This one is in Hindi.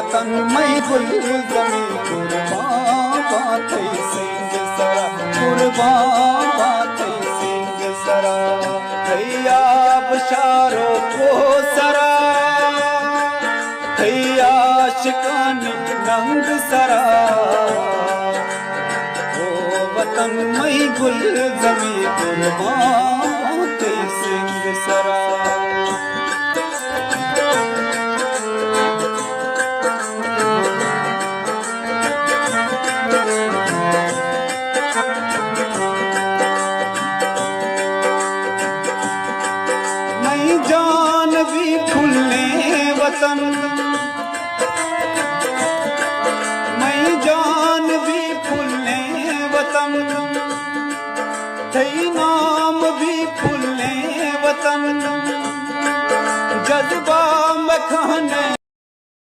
वतन में गुल जमी कुर्बान बाते सिंह सरा कुर्बान बाते सिंह सरा भैया बशारो को सरा भैया शिकानी नंग सरा ओ वतन में गुल जमी कुर्बान बाते सिंह सरा जान भी फुलने वतन मैं जान भी फुलने वतन थई नाम भी फुलने वतन जज्बा मखाने